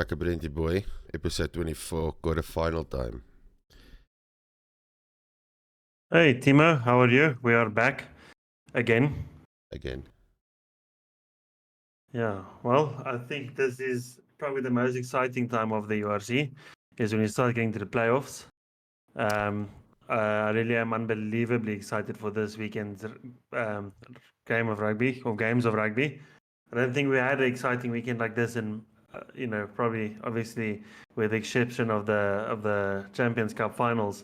Lekker Brenty Boy, episode 24, Quarter Final Time. Hey Timo, how are you? We are back again. Yeah, well, I think this is probably the most exciting time of the URC, is when you start getting to the playoffs. I really am unbelievably excited for this weekend's game of rugby, or games of rugby. I don't think we had an exciting weekend like this in, probably obviously with the exception of the Champions Cup finals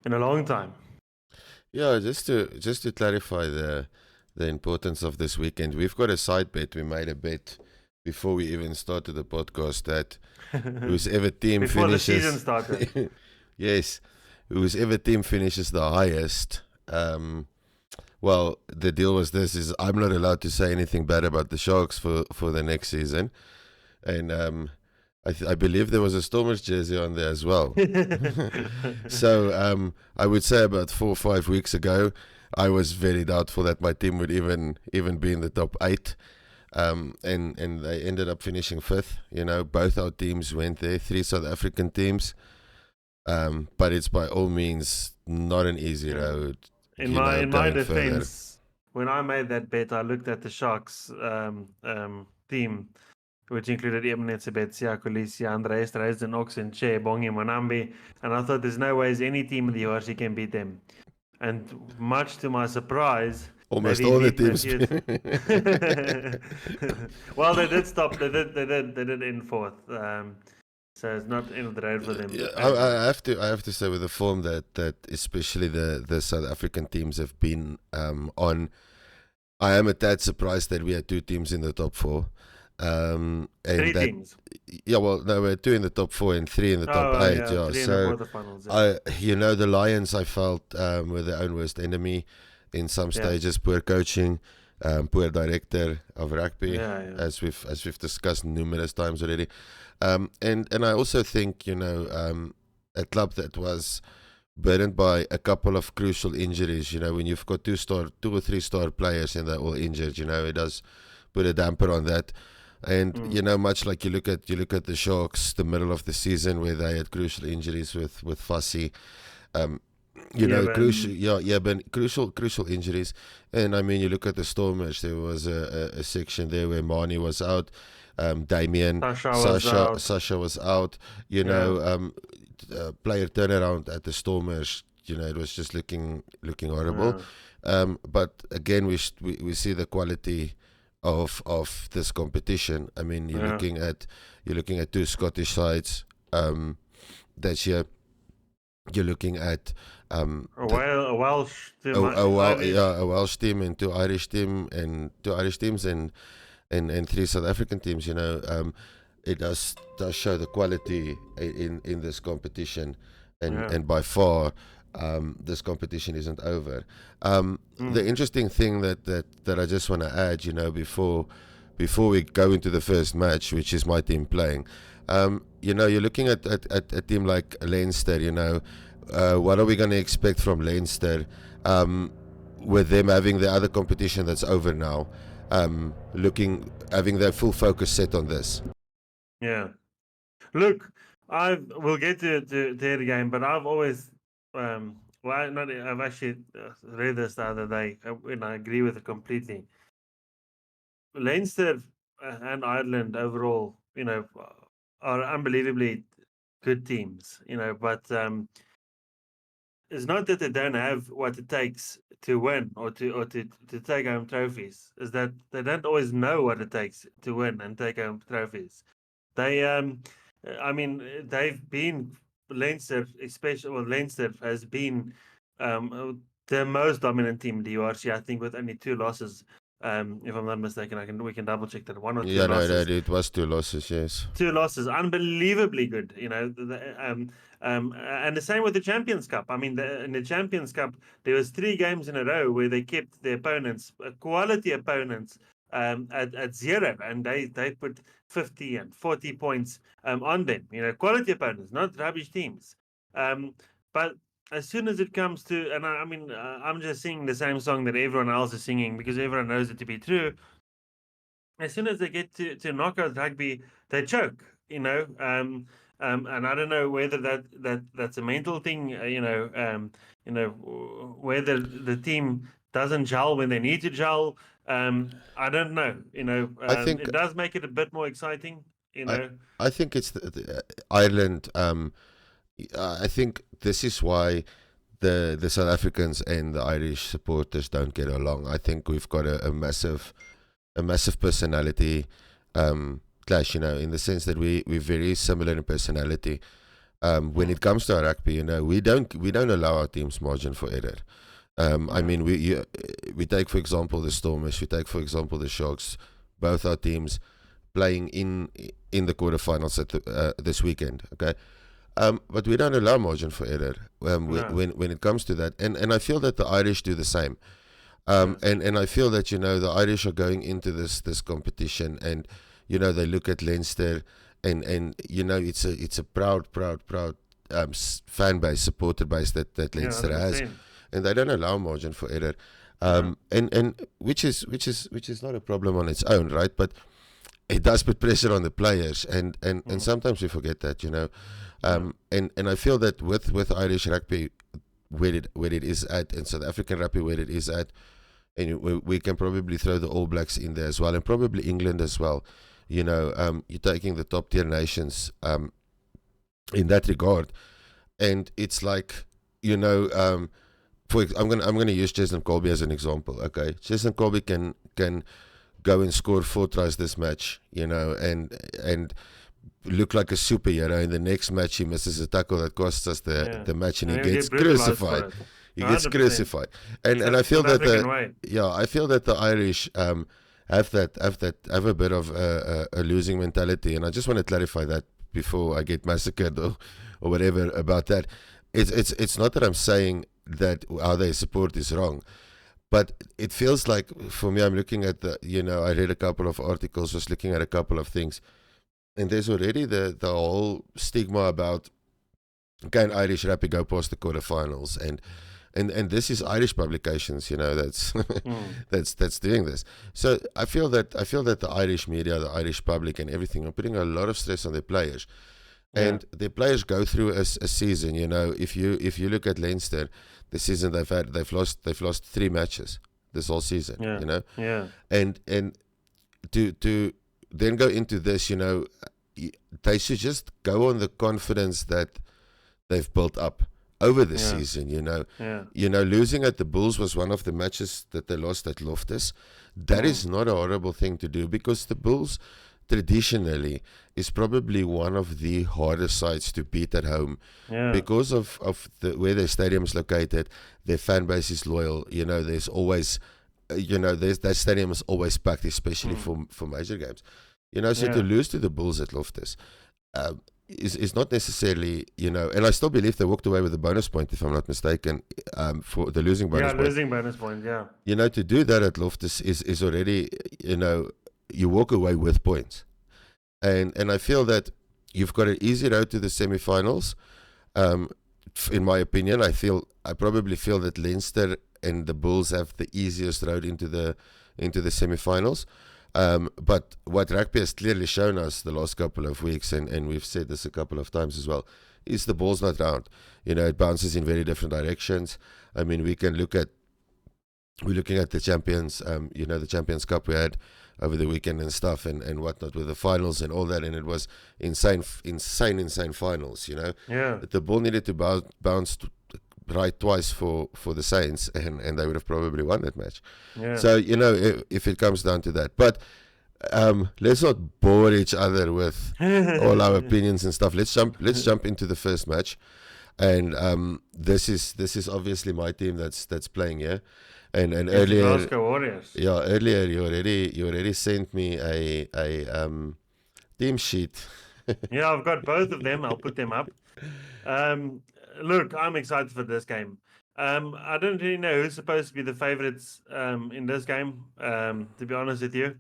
in a long time. Yeah, just to clarify the importance of this weekend, we've got a side bet. We made a bet before we even started the podcast that whoever team Before finishes the season started. yes, whoever team finishes the highest. Well, the deal was this: is I'm not allowed to say anything bad about the Sharks for the next season, and I believe there was a Stormers jersey on there as well. So I would say about 4 or 5 weeks ago, I was very doubtful that my team would even be in the top 8. And they ended up finishing 5th. You know, both our teams went there, 3 South African teams. But it's by all means not an easy road. In my defense, when I made that bet, I looked at the Sharks team, which included Ebenezebet, Siakolisi, Andreas Dresden, Oxen, Che, Bongi, Monambi, and I thought there's no ways any team in the URC can beat them. And much to my surprise, almost all the teams. Well, they did stop. They did end 4th. So it's not end of the road for them. Yeah, I have to say with the form that especially the South African teams have been on, I am a tad surprised that we had 2 teams in the top 4. And 3 teams. Yeah, well, no, we're 2 in the top 4 and 3 in the top 8. Yeah, 3 so in the quarterfinals. the Lions, I felt were their own worst enemy in some stages. Poor coaching, poor director of rugby, as we've discussed numerous times already. And I also think a club that was burdened by a couple of crucial injuries. When you've got 2 or 3 star players and they're all injured, it does put a damper on that. And much like you look at the Sharks, the middle of the season where they had crucial injuries with Fussy, crucial injuries. And I mean, you look at the Stormers, there was a section there where Mani was out, Damien, Sasha was out. Player turnaround at the Stormers, it was just looking horrible. But again, we see the quality of this competition. I mean, you're looking at 2 Scottish sides this year. You're looking at a Welsh team, a Welsh team and 2 Irish teams and 3 South African teams. It does show the quality in this competition, and by far. This competition isn't over. The interesting thing that I just want to add, before we go into the first match, which is my team playing, you're looking at a team like Leinster. What are we going to expect from Leinster with them having the other competition that's over now, having their full focus set on this? Yeah. Look, we'll get to the game, but I've always I've actually read this the other day, and I agree with it completely. Leinster and Ireland overall, are unbelievably good teams, but it's not that they don't have what it takes to win or to take home trophies. Is that they don't always know what it takes to win and take home trophies. They, they've been Leinster, Leinster has been the most dominant team in the URC. I think with only 2 losses. If I'm not mistaken, we can double check that 1 or 2 losses. No, it was 2 losses. Yes, 2 losses, unbelievably good. And the same with the Champions Cup. I mean, in the Champions Cup, there was 3 games in a row where they kept the opponents, quality opponents, at 0, and they put 50 and 40 points on them. Quality opponents, not rubbish teams. But as soon as it comes to, and I'm just singing the same song that everyone else is singing because everyone knows it to be true. As soon as they get to knockout rugby, they choke. And I don't know whether that's a mental thing, whether the team doesn't gel when they need to gel. I don't know. I think It does make it a bit more exciting. You I know, I think it's the Ireland. I think this is why the South Africans and the Irish supporters don't get along. I think we've got a massive personality clash. In the sense that we're very similar in personality. When it comes to our rugby, we don't allow our teams margin for error. I mean, we take for example the Stormers, we take for example the Sharks, both our teams playing in the quarterfinals this weekend. Okay, but we don't allow margin for error no, when it comes to that, and I feel that the Irish do the same. yes, And I feel that the Irish are going into this competition, and they look at Leinster, and it's a proud fan base, supporter base that yeah, Leinster has, 100%. and they don't allow margin for error, No, and which is not a problem on its own, right? But it does put pressure on the players, and sometimes we forget that. yeah, And I feel that with Irish rugby where it is at, and South African rugby where it is at, and we can probably throw the All Blacks in there as well, and probably England as well. You're taking the top tier nations in that regard, and it's like I'm gonna use Jason Colby as an example. Okay, Jason Colby can go and score 4 tries this match, and look like a superhero. In the next match, he misses a tackle that costs us yeah. the match, and And he he'll gets get brutalized crucified. for it. He gets 100%. crucified, Because and that's I the feel South that African way. I feel that the Irish have a bit of a losing mentality, and I just want to clarify that before I get massacred or whatever about that. It's not that I'm saying that how they support is wrong, but it feels like for me, I'm looking at I read a couple of articles, was looking at a couple of things, and there's already the whole stigma about can Irish rugby go past the quarterfinals, and this is Irish publications, that's Mm. that's doing this. So I feel that the Irish media, the Irish public, and everything are putting a lot of stress on their players, Yeah, and their players go through a season. If you look at Leinster, the season they've lost 3 matches this whole season. yeah, yeah, And to then go into this, they should just go on the confidence that they've built up over the yeah, season. yeah, Losing at the Bulls was one of the matches that they lost at Loftus. That mm. is not a horrible thing to do, because the Bulls traditionally is probably one of the hardest sides to beat at home, Yeah, because of where their stadium is located. Their fan base is loyal. There's always that stadium is always packed, especially mm. for major games. So to Yeah, lose to the Bulls at Loftus is not necessarily, and I still believe they walked away with a bonus point, if I'm not mistaken, for the losing yeah, bonus point. losing bonus point. Yeah, To do that at Loftus is already, you walk away with points, and I feel that you've got an easy road to the semi-finals. Um, in my opinion, I probably feel that Leinster and the Bulls have the easiest road into the semi-finals. But what rugby has clearly shown us the last couple of weeks, and we've said this a couple of times as well, is the ball's not round. It bounces in very different directions. I mean, we're looking at the champions, the Champions Cup we had over the weekend and stuff, and whatnot, with the finals and all that, and it was insane finals. yeah, The ball needed to bounce right twice for the Saints, and they would have probably won that match. yeah. So if it comes down to that, but let's not bore each other with all our opinions and stuff. Let's jump into the first match, and this is obviously my team that's playing here, and Against the earlier, Glasgow Warriors. yeah, earlier you already sent me a team sheet. Yeah, I've got both of them. I'll put them up. Um, Look, I'm excited for this game. I don't really know who's supposed to be the favorites in this game. To be honest with you,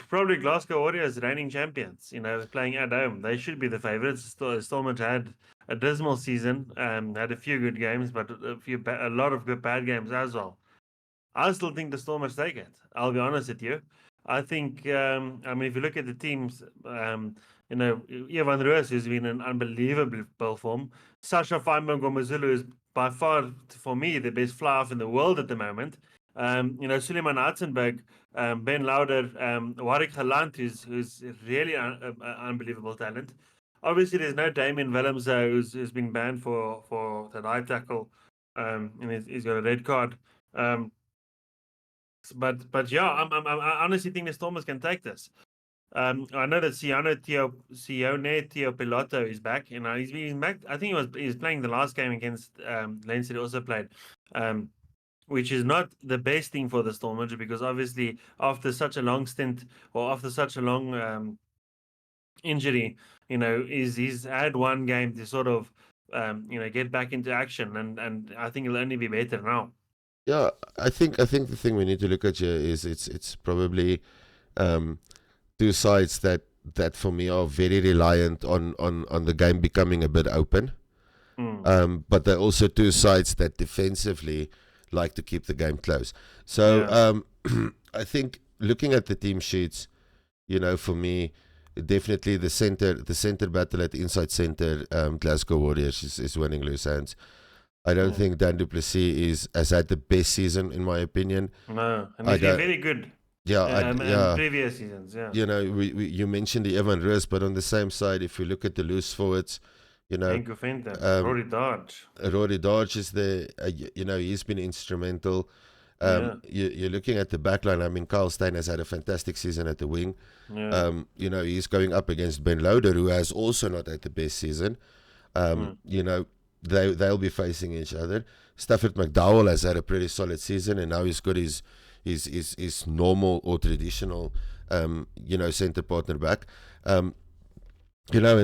probably Glasgow Warriors, reigning champions. Playing at home, they should be the favorites. Stormont had a dismal season. Had a few good games, but a lot of good bad games as well. I still think the Stormers take it. I'll be honest with you. I think, I mean, if you look at the teams, Evan Roos has been in unbelievable form. Sasha Feinberg-Gomezulu is by far, for me, the best fly-off in the world at the moment. Suleiman Atzenberg, Ben Lauder, Warwick Galant, who's really unbelievable talent. Obviously, there's no Damien Willems, who's been banned for the right tackle, and he's got a red card. But yeah, I honestly think the Stormers can take this. I know that Sione Teo Piloto is back, and he's back. I think he's playing the last game against Leinster. He also played, which is not the best thing for the Stormers because obviously after such a long stint or after such a long injury, he's had one game to sort of get back into action, and I think it'll only be better now. Yeah, I think the thing we need to look at here is it's probably um, two sides that for me are very reliant on the game becoming a bit open. But they're also two sides that defensively like to keep the game close. So I think looking at the team sheets, for me, definitely the center battle at the inside center, Glasgow Warriors is winning loose hands. I don't think Dan du Plessis has had the best season in my opinion. No, and he's been very good. Yeah, Previous seasons, yeah. You mentioned the Evan Roos, but on the same side, if you look at the loose forwards, Henko Venter, Rory Dodge. Rory Dodge is there. He's been instrumental. You're looking at the back line. I mean, Carl Stein has had a fantastic season at the wing. He's going up against Ben Lauder, who has also not had the best season. They'll be facing each other. Stafford McDowell has had a pretty solid season, and now he's got his normal or traditional, center partner back. And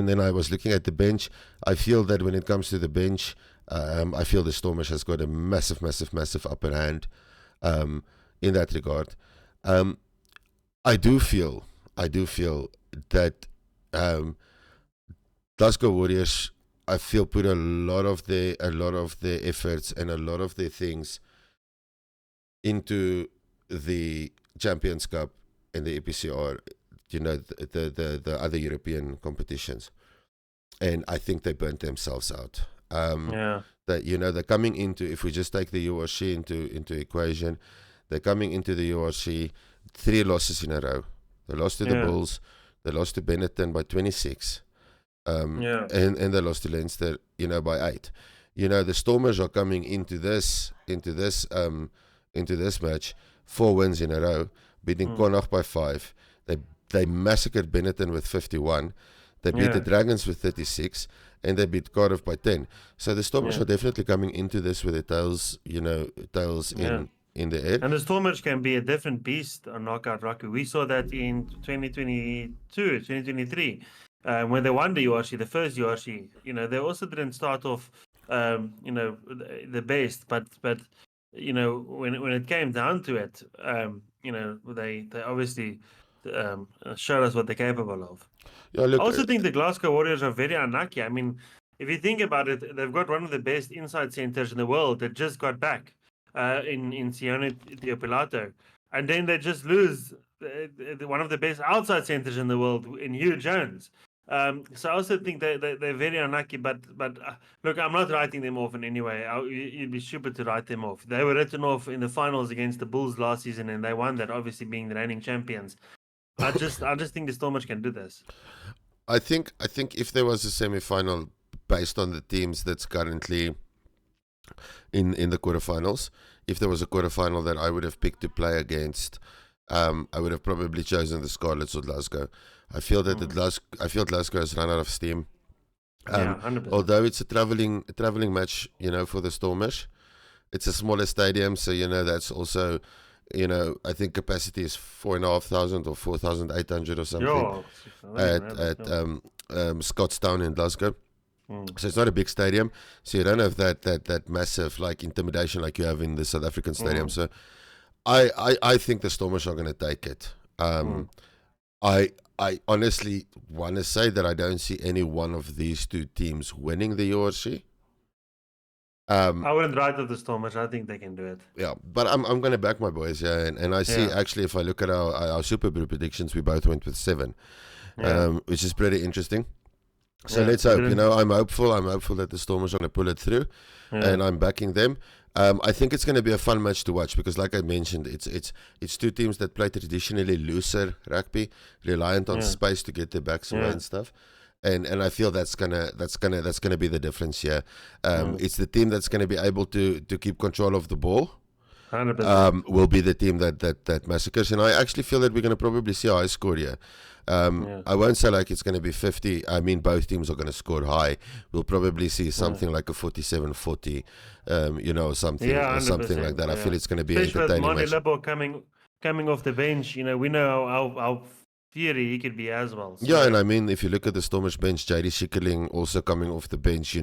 then I was looking at the bench. I feel that when it comes to the bench, I feel the Stormers has got a massive upper hand in that regard. I do feel that Glasgow Warriors, I feel, put a lot of their efforts and a lot of their things into the Champions Cup and the EPCR, the other European competitions, and I think they burnt themselves out. That they're coming into, if we just take the URC into equation, they're coming into the URC 3 losses in a row. They lost to the Bulls, they lost to Benetton by 26, and they lost to Leinster, by 8. The Stormers are coming into this match 4 wins in a row, beating Connacht by 5. They massacred Benetton with 51. They beat the Dragons with 36, and they beat Cardiff by 10. So the Stormers are definitely coming into this with their tails in the air. And the Stormers can be a different beast on Knockout Rugby. We saw that in 2023, when they won the URC, the first URC. They also didn't start off, the best, but when it came down to it, they obviously showed us what they're capable of. Yeah, look, I also think the Glasgow Warriors are very unlucky. I mean, if you think about it, they've got one of the best inside centers in the world that just got back in Sione Teo Piloto. And then they just lose one of the best outside centers in the world in Hugh Jones. So I also think they're very unlucky. But look, I'm not writing them off in any way. You'd be stupid to write them off. They were written off in the finals against the Bulls last season, and they won that, obviously being the reigning champions. I just think the Stormers can do this. I think if there was a semi-final based on the teams that's currently in the quarterfinals, if there was a quarterfinal that I would have picked to play against, I would have probably chosen the Scarlets or Glasgow. I feel that Glasgow has run out of steam. 100%. Although it's a traveling match, for the Stormers, it's a smaller stadium, so that's also. I think capacity is 4,500 or 4,800 or something at Scottstown in Glasgow. So it's not a big stadium, so you don't have that massive intimidation like you have in the South African stadium. So I think the Stormers are going to take it. I honestly want to say that I don't see any one of these two teams winning the URC. I wouldn't write off the Stormers. I think they can do it. Yeah, but I'm going to back my boys, yeah, and I see actually if I look at our Super Bowl predictions, we both went with 7, which is pretty interesting. So let's hope. I'm hopeful. I'm hopeful that the Stormers are going to pull it through, and I'm backing them. I think it's going to be a fun match to watch because, like I mentioned, it's two teams that play traditionally looser rugby, reliant on space to get their backs away and stuff. And I feel that's gonna be the difference here. It's the team that's gonna be able to keep control of the ball. 100%. Will be the team that massacres, and I actually feel that we're gonna probably see a high score here. I won't say like it's gonna be 50. I mean, both teams are gonna score high. We'll probably see something like a 47-40, something like that. I feel it's gonna be especially entertaining with match. Mane coming off the bench. We know how fiery he could be as well. So. Yeah, and I mean, if you look at the Stormers bench, JD Schikkerling also coming off the bench,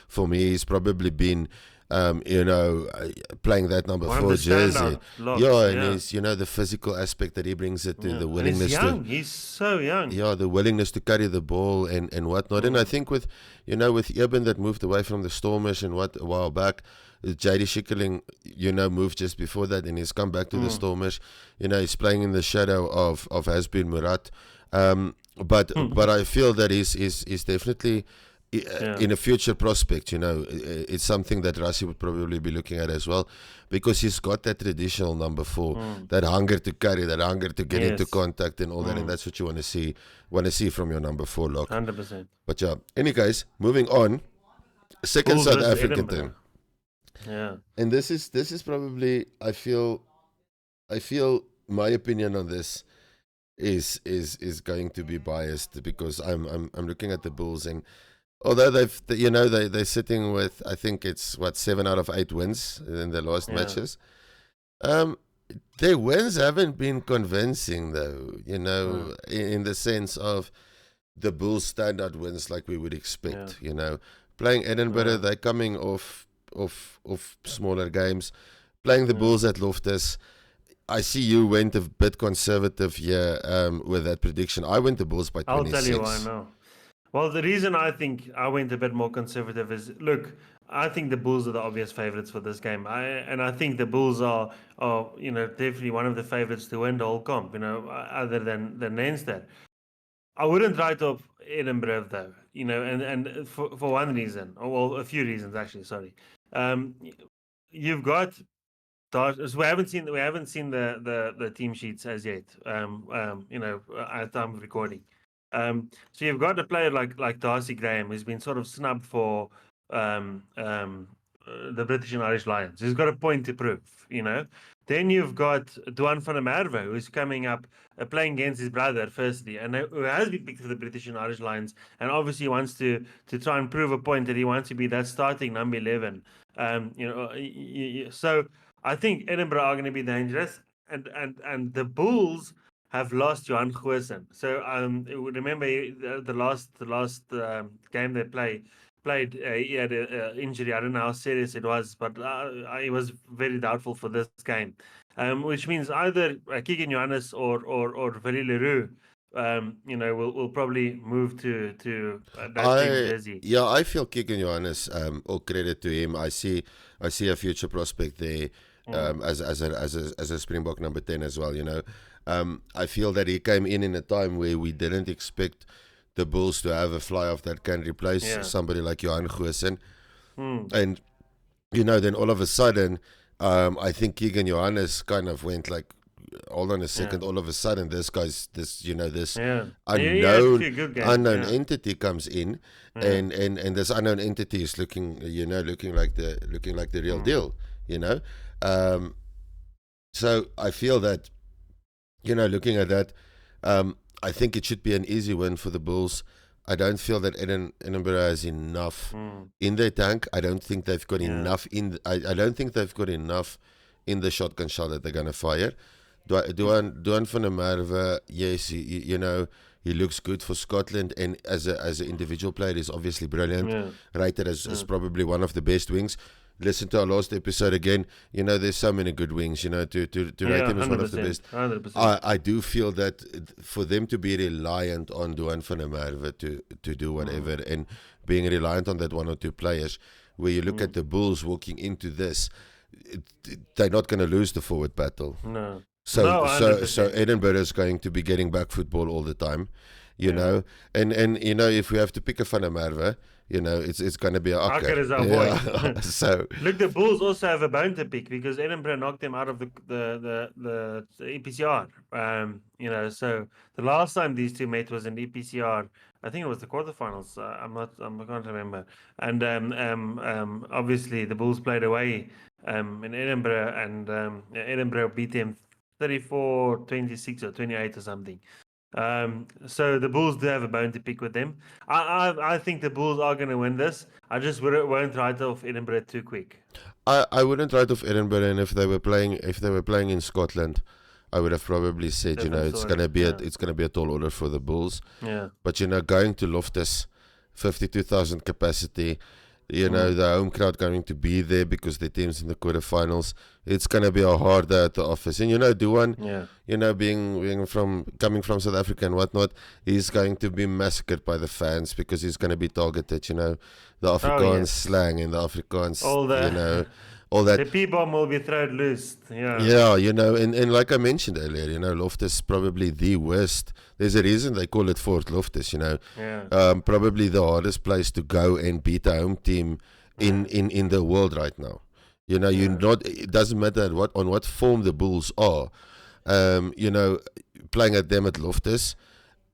for me, he's probably been, playing that number 4 jersey. And he's, the physical aspect that he brings it to, the willingness he's so young. Yeah, the willingness to carry the ball and whatnot. And I think with Eben that moved away from the Stormers and a while back, JD Schikkerling, moved just before that, and he's come back to the Stormers. He's playing in the shadow of Hasbin Murat. But I feel that he's definitely in a future prospect. It's something that Rassie would probably be looking at as well, because he's got that traditional number 4, that hunger to carry, that hunger to get into contact and all that, and that's what you want to see from your number 4 lock. 100%. But yeah, any guys, moving on. Second South African team. Yeah. And this is probably, I feel my opinion on this is going to be biased, because I'm looking at the Bulls, and although they're sitting with, I think it's 7 out of 8 wins in their last matches. Their wins haven't been convincing though, in the sense of the Bulls standout wins like we would expect. Playing Edinburgh, they're coming off smaller games, playing the Bulls at Loftus. I see you went a bit conservative here with that prediction. I went the Bulls by 26. I'll tell you why now. Well, the reason I think I went a bit more conservative is, look, I think the Bulls are the obvious favourites for this game. I think the Bulls are definitely one of the favourites to win the whole comp, other than Leinster. I wouldn't write off Edinburgh though, and for one reason, a few reasons actually. Sorry, you've got. We haven't seen the team sheets as yet. At time of recording. So you've got a player like Darcy Graham, who's been sort of snubbed for the British and Irish Lions. He's got a point to prove, Then you've got Duan van der Merwe, who's coming up, playing against his brother, firstly, and who has been picked for the British and Irish Lions, and obviously wants to try and prove a point that he wants to be that starting number 11. So I think Edinburgh are going to be dangerous, and the Bulls have lost Johan Goosen. So remember the last game they played, he had an injury. I don't know how serious it was, but he was very doubtful for this game, which means either Keegan Johannes or Vali Leroux, will probably move to that jersey. Yeah, I feel Keegan Johannes. All credit to him. I see a future prospect there. As a Springbok number 10 as well, I feel that he came in a time where we didn't expect the Bulls to have a fly-off that can replace somebody like Johan Goosen. And, then all of a sudden, I think Keegan Johannes kind of went like, hold on a second, all of a sudden this unknown entity comes in, and this unknown entity is looking like the real deal, so I feel that, looking at that, I think it should be an easy win for the Bulls. I don't feel that Edinburgh has enough in their tank. I don't think they've got enough I don't think they've got enough in the shotgun shot that they're going to fire. Duan van der Merwe, yes, he looks good for Scotland, and as an individual player, he's obviously brilliant. Rated as probably one of the best wings. Listen to our last episode again. There's so many good wings. To rate him as one of the best. 100%. I do feel that for them to be reliant on Duan van der Merwe to do whatever, and being reliant on that one or two players, where you look at the Bulls walking into this, they're not going to lose the forward battle. No. So, No, so 100%. Edinburgh is going to be getting back football all the time, you Yeah. know, and you know, if we have to pick a Van der Merwe, you know, it's going to be a Akker Akker. is our boy. Yeah. So Look, the Bulls also have a bone to pick because Edinburgh knocked them out of the EPCR. You know, so the last time these two met was in EPCR. I think it was the quarterfinals. I can't remember. And obviously the Bulls played away in Edinburgh, and Edinburgh beat them 34-26 or 28 or something. So the Bulls do have a bone to pick with them. I think the Bulls are going to win this. I just won't write off Edinburgh too quick. I wouldn't write off Edinburgh, and if they were playing in Scotland, I would have probably said, you know, Different it's story, gonna be yeah. it's gonna be a tall order for the Bulls. Yeah. But you know, going to Loftus, 52,000 capacity, you know, the home crowd going to be there because the team's in the quarterfinals. It's gonna be a hard day at the office. And you know, Duan, Yeah. you know, coming from South Africa and whatnot, he's going to be massacred by the fans because he's going to be targeted. You know, the Afrikaans yes. slang and the Afrikaans, All the you know, all that. the P-bomb will be thrown loose. Yeah. Yeah, you know, and like I mentioned earlier, you know, Loftus is probably the worst. There's a reason they call it Fort Loftus, you know. Yeah. Probably the hardest place to go and beat a home team in the world right now. You know, it doesn't matter on what form the Bulls are. You know, playing at them at Loftus,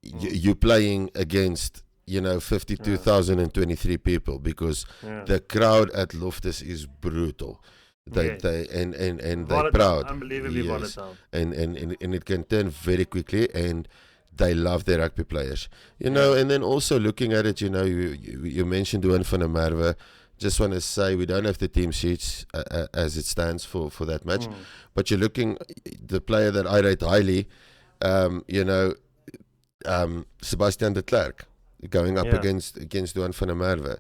you're playing against, you know, 52,023 people because the crowd at Loftus is brutal. They're proud, unbelievably volatile, and it can turn very quickly, and they love their rugby players, you know. And then also looking at it, you know, you mentioned Duan van der Merwe. Just want to say we don't have the team sheets as it stands for that match, but you're looking the player that I rate highly, you know, Sebastian de Klerk going up against Duan van der Merwe.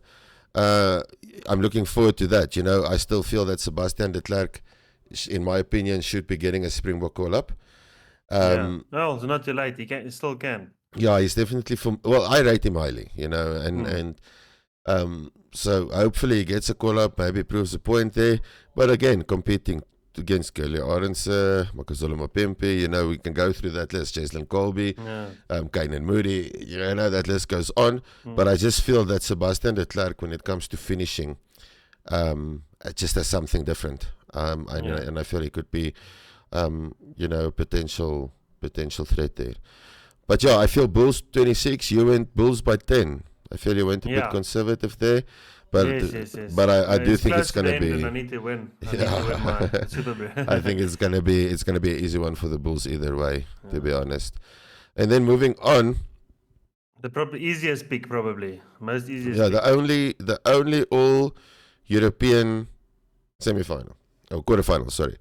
I'm looking forward to that. You know, I still feel that Sebastian de Klerk, in my opinion, should be getting a Springbok call up. No, it's not too late. He still can. Yeah, he's definitely I rate him highly. You know, and so hopefully he gets a call up. Maybe proves a point there. But again, competing against Kelly Arendse, Makazole Mapimpi, you know, we can go through that list. Jaslyn Colby, Kainan Moody, you know, that list goes on. But I just feel that Sebastian de Klerk, when it comes to finishing, just has something different. And I feel he could be, you know, potential threat there. But yeah, I feel Bulls 26, you went Bulls by 10. I feel you went a bit conservative there. But yes. But I do think it's gonna be. I need to win. I need to win my Super Bowl. I think it's gonna be an easy one for the Bulls either way, to be honest. And then moving on. The easiest pick, probably most easiest. Yeah, pick. the only all European semi-final or quarterfinal. Sorry,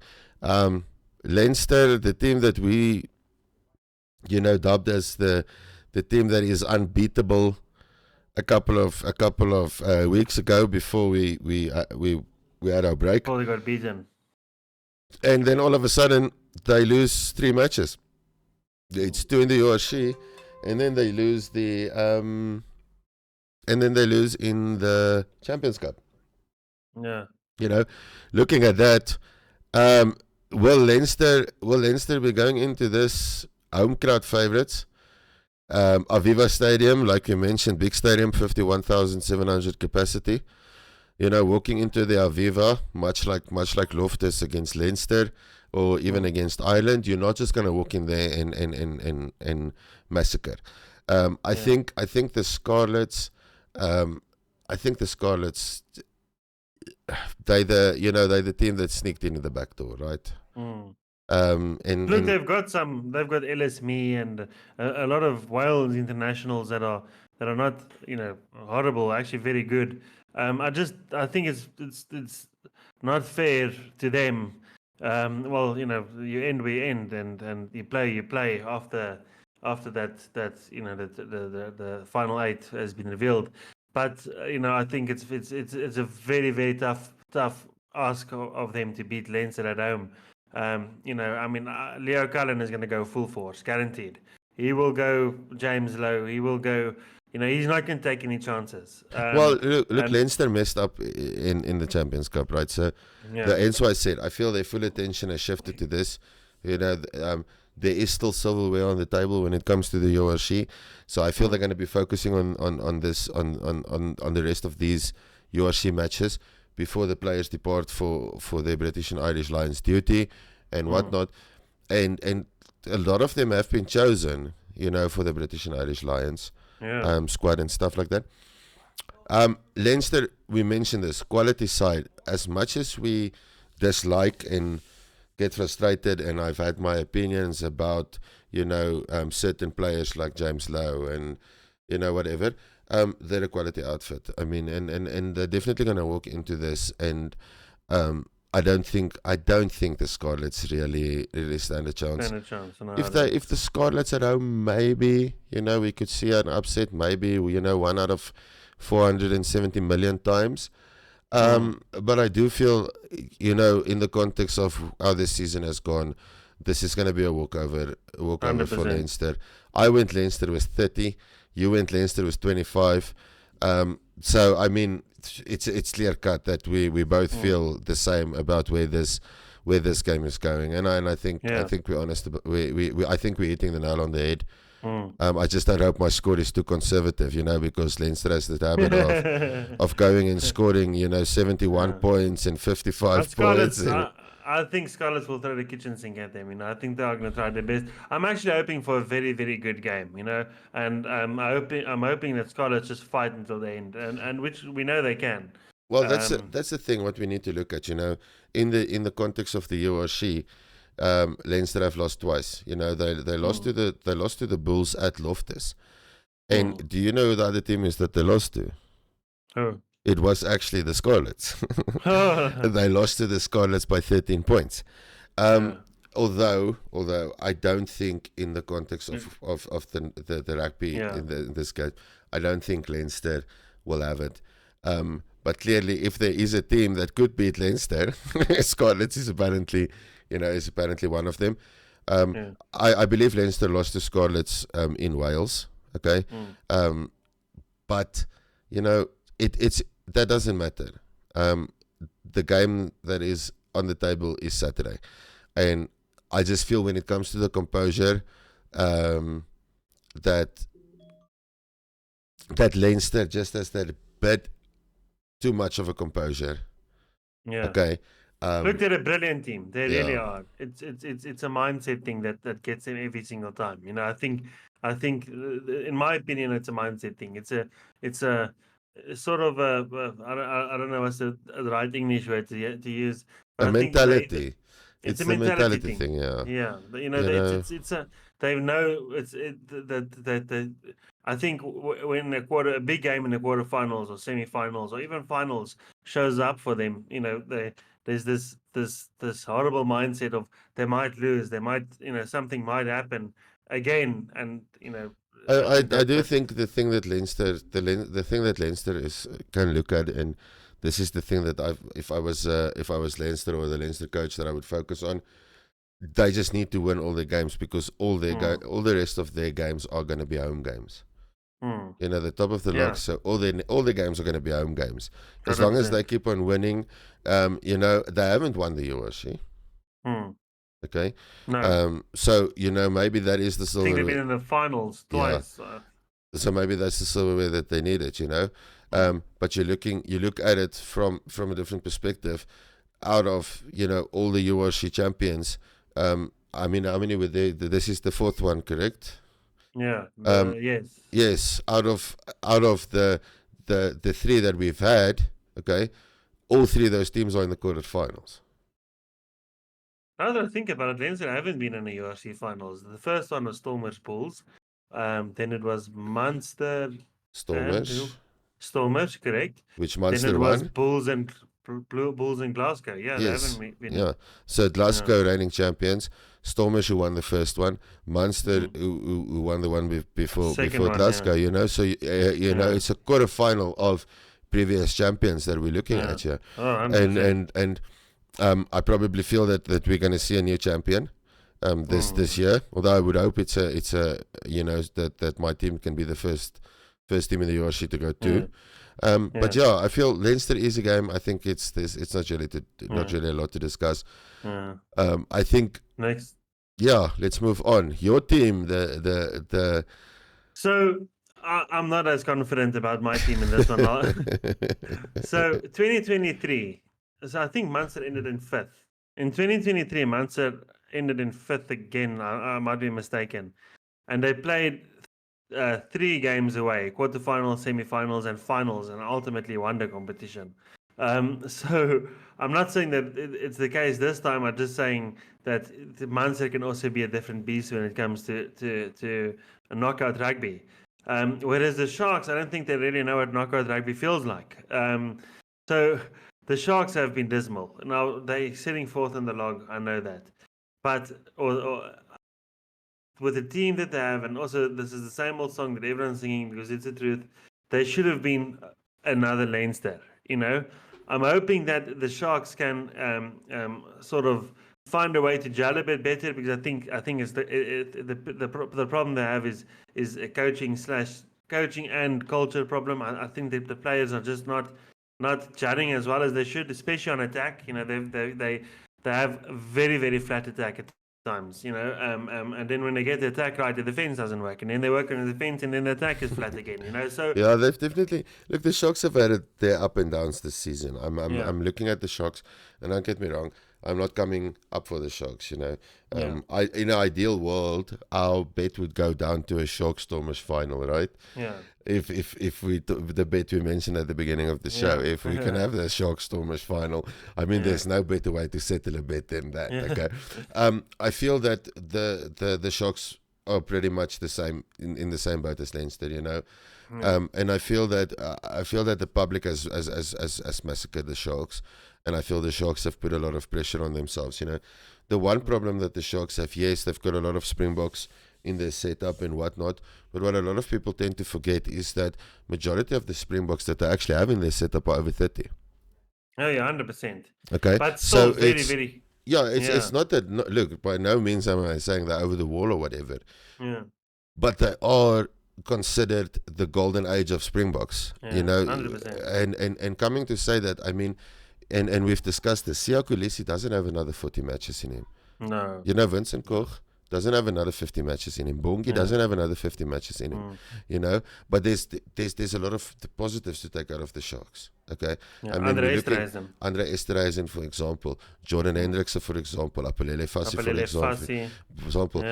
Leinster, the team that we, you know, dubbed as the team that is unbeatable. A couple of weeks ago, before we had our break, before they got beaten, and then all of a sudden they lose 3 matches. It's 2 in the URC, and then they lose in the Champions Cup. Yeah, you know, looking at that, will Leinster be going into this home crowd favourites? Aviva Stadium, like you mentioned, big stadium, 51,700 capacity. You know, walking into the Aviva, much like Loftus against Leinster, or even against Ireland, you're not just going to walk in there and massacre. I think the Scarlets, they're the team that sneaked in the back door, right? Look, they've got Ellis Me and a lot of Wales internationals that are not, you know, horrible, actually very good. I think it's not fair to them. Well, you know, you end we end, and you play after that, you know, the final 8 has been revealed. But you know, I think it's a very, very tough ask of them to beat Leinster at home. You know, I mean, Leo Cullen is going to go full force, guaranteed. He will go James Lowe. He will go he's not going to take any chances. Well, look, and Leinster messed up in the Champions Cup, right? So yeah, that's why I said I feel their full attention has shifted to this. There is still silverware on the table when it comes to the URC, so I feel they're going to be focusing on this on the rest of these URC matches before the players depart for their British and Irish Lions duty and whatnot, and a lot of them have been chosen, for the British and Irish Lions squad and stuff like that. Leinster, we mentioned this quality side. As much as we dislike and get frustrated, and I've had my opinions about, certain players like James Lowe and, whatever, they're a quality outfit. I mean, and they're definitely going to walk into this, and I don't think the Scarlets really stand a chance. No, If the Scarlets at home, maybe, we could see an upset, maybe, one out of 470 million times. But I do feel, in the context of how this season has gone, this is going to be a walkover 100%. for Leinster. I went Leinster with 30. You went Leinster with 25. So, I mean, it's clear cut that we both feel the same about where this game is going, and I think we're honest about, I think we're hitting the nail on the head. I just don't hope my score is too conservative, because Leinster has the habit of going and scoring, 71 points and 55 points. I think Scarlets will throw the kitchen sink at them. I think they are going to try their best. I'm actually hoping for a very, very good game. And I'm hoping that Scarlets just fight until the end, and which we know they can. Well, that's the thing. What we need to look at, in the context of the URC. Leinster have lost twice. They lost to the Bulls at Loftus. And do you know who the other team is that they lost to? Oh. It was actually the Scarlets. They lost to the Scarlets by 13 points. Although I don't think in the context of the rugby in this case, I don't think Leinster will have it. But clearly, if there is a team that could beat Leinster, Scarlets is apparently one of them. I believe Leinster lost to Scarlets in Wales. Okay, but it's that doesn't matter. The game that is on the table is Saturday, and I just feel when it comes to the composure, that Leinster just has that bit too much of a composure. Yeah. Okay. Look, they're a brilliant team. They really are. It's a mindset thing that gets them every single time. I think in my opinion, it's a mindset thing. It's a sort of I don't know what's the right English word to use. But a mentality. It's a mentality thing. Yeah. Yeah. It's a they know that I think when a big game in the quarterfinals or semifinals or even finals shows up for them, there's this horrible mindset of they might lose, they might, something might happen again, and I do think the thing that Leinster is can look at, and this is the thing that if I was Leinster or the Leinster coach, that I would focus on. They just need to win all their games, because all the rest of their games are going to be home games. The top of the log, so all the games are going to be home games. As 100%. Long as they keep on winning, they haven't won the URC. Okay. No. So maybe that is the silverware. I think they've been in the finals twice. Yeah. So maybe that's the silverware that they needed. But you look at it from a different perspective. Out of all the URC champions, I mean, how many were there? This is the fourth one, correct? Yeah. Yes. Yes. Out of the three that we've had, okay, all three of those teams are in the quarterfinals. Now that I think about it, Leinster haven't been in the URC finals. The first one was Stormers Bulls. Then it was Munster. Stormers, correct. Which Munster then it won? Was Bulls and Glasgow. Yeah, yes. They haven't been. Yeah. So Glasgow reigning champions. Stormers who won the first one. Munster who won the one before Glasgow. Yeah. So it's a quarterfinal of previous champions that we're looking at here. Oh, and I probably feel that we're going to see a new champion this year. Although I would hope it's a that my team can be the first first team in the URC to go Yeah. to. But yeah, I feel Leinster is a game. I think it's not really a lot to discuss. Yeah. I think Next. yeah, let's move on. Your team, the So I'm not as confident about my team in this one. So 2023. So I think Munster ended in 5th. In 2023, Munster ended in 5th again. I might be mistaken. And they played 3 games away: quarterfinals, semi-finals, and finals, and ultimately won the competition. So I'm not saying that it's the case this time. I'm just saying that the Munster can also be a different beast when it comes to knockout rugby. Whereas the Sharks, I don't think they really know what knockout rugby feels like. So the Sharks have been dismal. Now they're sitting 4th in the log. I know that, but with the team that they have, and also this is the same old song that everyone's singing because it's the truth. They should have been another Leinster. I'm hoping that the Sharks can sort of find a way to gel a bit better, because I think it's the problem they have is a coaching and culture problem. I think that the players are just not gelling as well as they should, especially on attack. They have very, very flat attack at times, and then when they get the attack right, the defense doesn't work, and then they work on the defense, and then the attack is flat again. So yeah, they've definitely look. The Sharks have had their up and downs this season. I'm looking at the Sharks, and don't get me wrong, I'm not coming up for the Sharks. In an ideal world, our bet would go down to a Sharks Stormers final, right? Yeah. If the bet we mentioned at the beginning of the show, if we can have the Sharks Stormers final, I mean, there's no better way to settle a bet than that. Okay, I feel that the Sharks are pretty much the same in the same boat as Leinster, and I feel that the public has massacred the Sharks, and I feel the Sharks have put a lot of pressure on themselves. The one problem that the Sharks have, yes, they've got a lot of Springboks in their setup and whatnot, but what a lot of people tend to forget is that majority of the Springboks that they actually have in their setup are over 30. Oh yeah, 100%. Okay, but still so very. Yeah, it's not that. No, look, by no means am I saying they're over the wall or whatever. Yeah. But they are considered the golden age of Springboks. 100%. And coming to say that, I mean, and we've discussed this. Siya Kolisi doesn't have another 40 matches in him. No. Vincent Koch doesn't have another 50 matches in him. Bongi doesn't have another 50 matches in him. But there's a lot of positives to take out of the Sharks. Okay, I mean, Andre Esterhuizen, for example, Jordan Hendrickson, for example, Apelele Fassi, for example.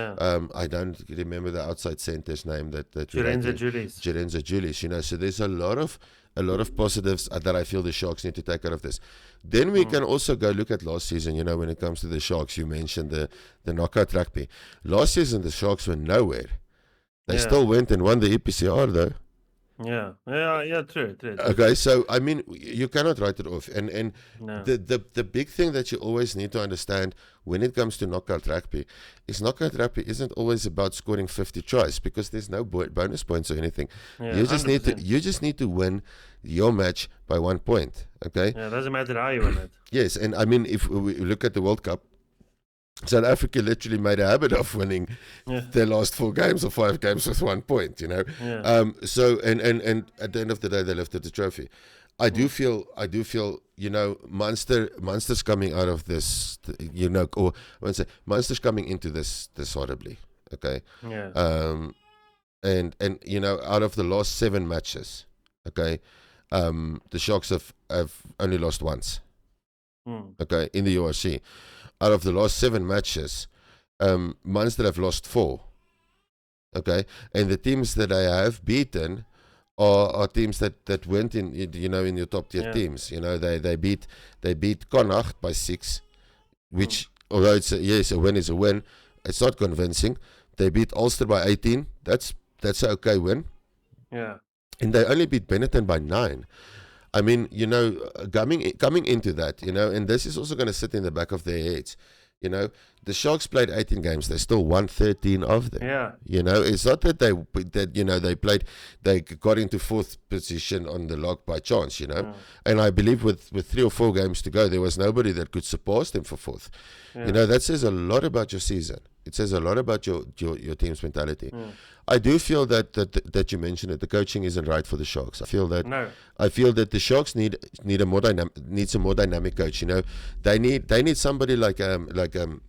I don't remember the outside center's name that Jerenza Julius. So there's a lot of positives that I feel the Sharks need to take out of this. Then we can also go look at last season. When it comes to the Sharks, you mentioned the knockout rugby. Last season the Sharks were nowhere. They still went and won the EPCR though. True. Okay, so I mean, you cannot write it off. And the big thing that you always need to understand when it comes to knockout rugby is knockout rugby isn't always about scoring 50 tries, because there's no bonus points or anything. You just need to win your match by 1 point. Okay. Yeah, it doesn't matter how you win it. Yes, and I mean, if we look at the World Cup, South Africa literally made a habit of winning their last 4 games or 5 games with 1 point, So and at the end of the day they lifted the trophy. I do feel Munster's coming out of this, or I won't say Munster's coming into this horribly. Okay. And out of the last 7 matches, okay, the Sharks have only lost once. Okay, in the URC. Out of the last 7 matches, Munster have lost 4. Okay, and the teams that I have beaten are teams that went in your top tier teams. They beat Connacht by 6, which although it's a win is a win, it's not convincing. They beat Ulster by 18. That's an okay win. Yeah, and they only beat Benetton by 9. I mean, coming into that, and this is also going to sit in the back of their heads. the Sharks played 18 games. They still won 13 of them. Yeah. You know, it's not that they got into fourth position on the log by chance. You know, and I believe with 3 or 4 games to go, there was nobody that could surpass them for fourth. Yeah. You know, that says a lot about your season. It says a lot about your team's mentality. I do feel that you mentioned it. The coaching isn't right for the Sharks. I feel that the Sharks need a more dynamic coach. You know, they need somebody like the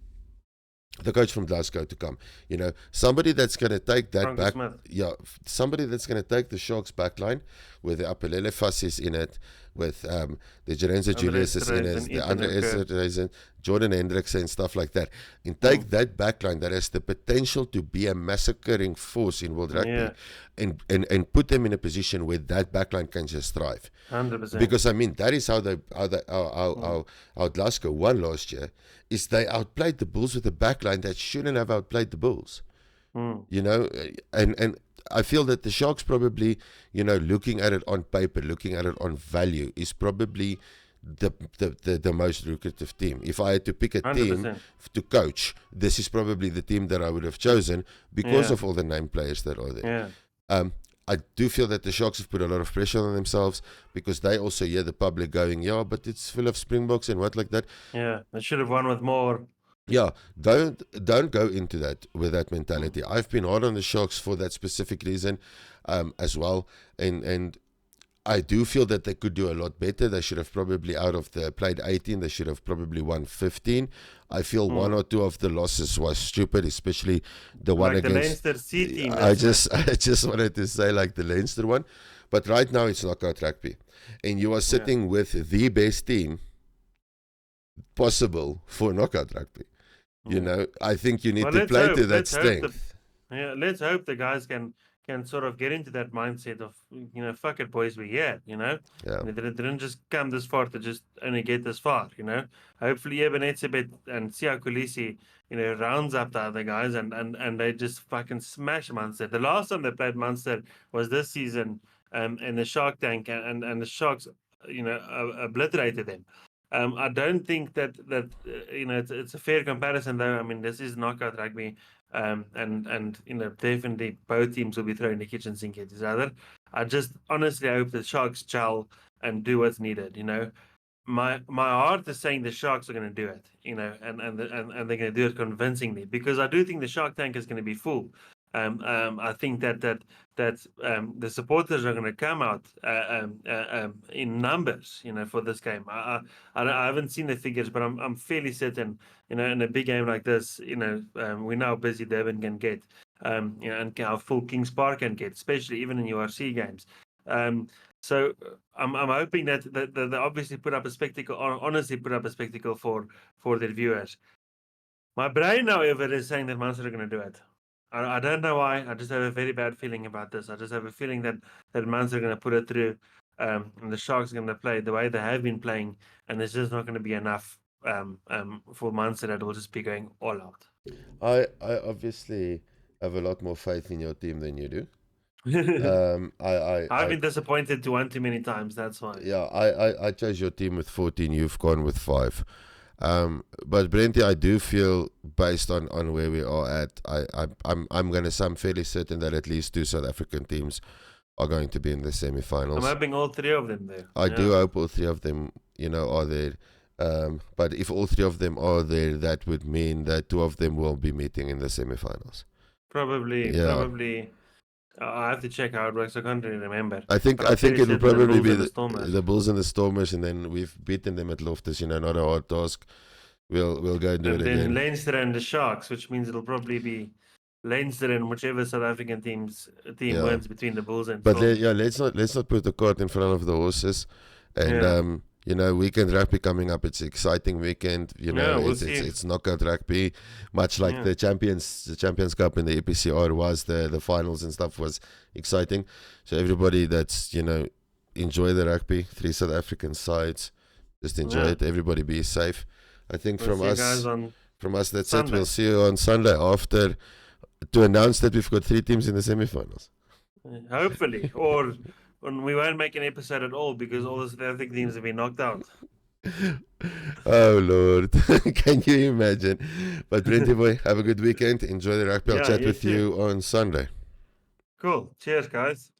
coach from Glasgow to come. You know, somebody that's going to take that back. Yeah, somebody that's going to take the Sharks back line with the Apelele Fassis in it, with the Jerenza Julius is in it, the Andre Esterhuizen, Jordan Hendricks and stuff like that. And take that back line that has the potential to be a massacring force in World Rugby and put them in a position where that back line can just thrive. 100%. Because I mean, that is how Glasgow won last year, is they outplayed the Bulls with a back line that shouldn't have outplayed the Bulls. You know, and I feel that the Sharks probably, you know, looking at it on paper, looking at it on value, is probably the most lucrative team. If I had to pick a 100%. Team to coach, this is probably the team that I would have chosen because of all the name players that are there. I do feel that the Sharks have put a lot of pressure on themselves because they also hear the public going, yeah, but it's full of Springboks and what like that. Yeah, they should have won with more. Yeah, don't go into that with that mentality. I've been hard on the Sharks for that specific reason as well, and I do feel that they could do a lot better. They should have probably, out of the played 18, they should have probably won 15. I feel 1 or 2 of the losses was stupid, especially the one like against the Leinster C team. I just wanted to say like the Leinster one, but right now it's knockout rugby, and you are sitting with the best team possible for knockout rugby. You know, I think you need to play to that strength. Let's hope the guys can sort of get into that mindset of, you know, fuck it, boys, we're here, you know. They didn't just come this far to just only get this far, you know. Hopefully Eben Etzebeth and Siya Kolisi, you know, rounds up the other guys and they just fucking smash Munster. The last time they played Munster was this season in the Shark Tank, and the Sharks, you know, obliterated them. I don't think that you know, it's a fair comparison, though. I mean, this is knockout rugby, and you know, definitely both teams will be throwing the kitchen sink at each other. I just honestly hope the Sharks gel and do what's needed. You know, my heart is saying the Sharks are going to do it. You know, and they're going to do it convincingly, because I do think the Shark Tank is going to be full. I think that the supporters are going to come out in numbers, you know, for this game. I haven't seen the figures, but I'm fairly certain, you know, in a big game like this, you know, we know how busy Durban can get, you know, and how full Kings Park can get, especially even in URC games. So I'm hoping that they obviously put up a spectacle, or honestly put up a spectacle for their viewers. My brain, however, is saying that Munster are going to do it. I don't know why. I just have a very bad feeling about this. I just have a feeling that Munster are going to put it through, and the Sharks are going to play the way they have been playing, and there's just not going to be enough for Munster that will just be going all out. I obviously have a lot more faith in your team than you do. I've been disappointed to 1 too many times. That's why. Yeah, I chose your team with 14. You've gone with 5. But Brenty, I do feel, based on where we are at, I'm going to say I'm fairly certain that at least 2 South African teams are going to be in the semi-finals. I'm hoping all 3 of them there. I do hope all 3 of them, you know, are there. But if all 3 of them are there, that would mean that 2 of them will be meeting in the semi-finals. Probably. I have to check how it works. I can't really remember. I think it will probably be the Bulls and the Stormers, and then we've beaten them at Loftus. You know, not a hard task. We'll go and do it again. Then Leinster and the Sharks, which means it'll probably be Leinster and whichever South African team wins between the Bulls and. But let's not put the cart in front of the horses, and you know, weekend rugby coming up. It's an exciting weekend. You know, it's knockout rugby, much like the Champions Cup in the EPCR was. The finals and stuff was exciting. So everybody that's, you know, enjoy the rugby. 3 South African sides, just enjoy it. Everybody be safe. I think from us that's Sunday. It. We'll see you on Sunday after to announce that we've got 3 teams in the semi-finals. Hopefully, or. We won't make an episode at all because all the South African teams have been knocked out. Oh Lord, can you imagine? But Brenty boy, have a good weekend. Enjoy the rugby. I'll Yeah, chat you with too. you on Sunday. Cool. Cheers, guys.